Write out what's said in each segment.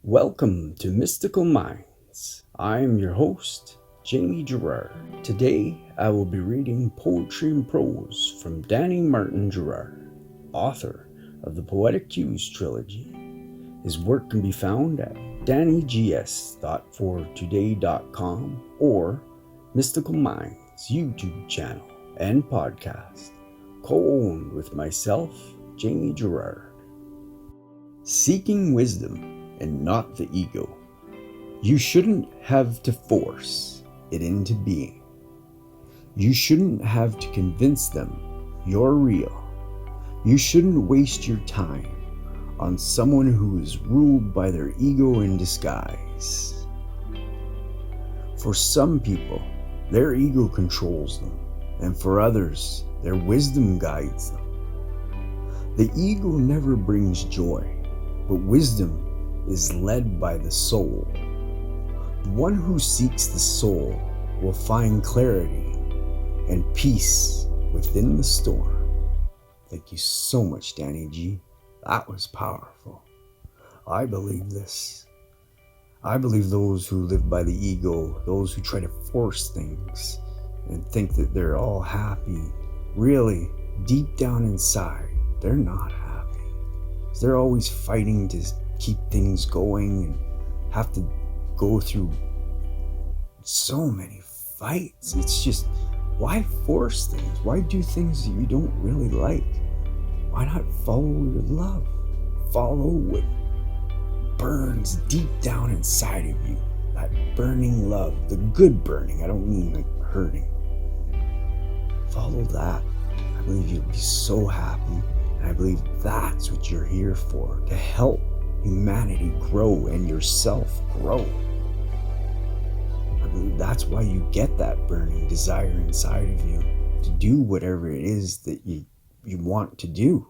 Welcome to Mystical Minds. I am your host, Jamie Gerard. Today I will be reading poetry and prose from Danny Martin Gerard, author of the Poetic Cues trilogy. His work can be found at dannygs.fortoday.com or Mystical Minds YouTube channel and podcast, co-owned with myself, Jamie Gerard. Seeking wisdom and not the ego. You shouldn't have to force it into being. You shouldn't have to convince them you're real. You shouldn't waste your time on someone who is ruled by their ego in disguise. For some people, their ego controls them, and for others, their wisdom guides them. The ego never brings joy, but wisdom is led by the soul. The one who seeks the soul will find clarity and peace within the storm. Thank you so much, Danny G. That was powerful. I believe this. I believe those who live by the ego, those who try to force things and think that they're all happy, really, deep down inside, they're not happy. They're always fighting to keep things going and have to go through so many fights. It's just, why force things? Why do things that you don't really like? Why not follow your love? Follow what burns deep down inside of you. That burning love, the good burning. I don't mean like hurting. Follow that. I believe you'll be so happy. And I believe that's what you're here for, to help humanity grow and yourself grow. I believe that's why you get that burning desire inside of you to do whatever it is that you want to do.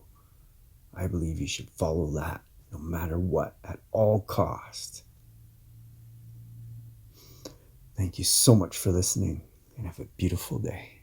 I believe you should follow that no matter what, at all cost. Thank you so much for listening, and have a beautiful day.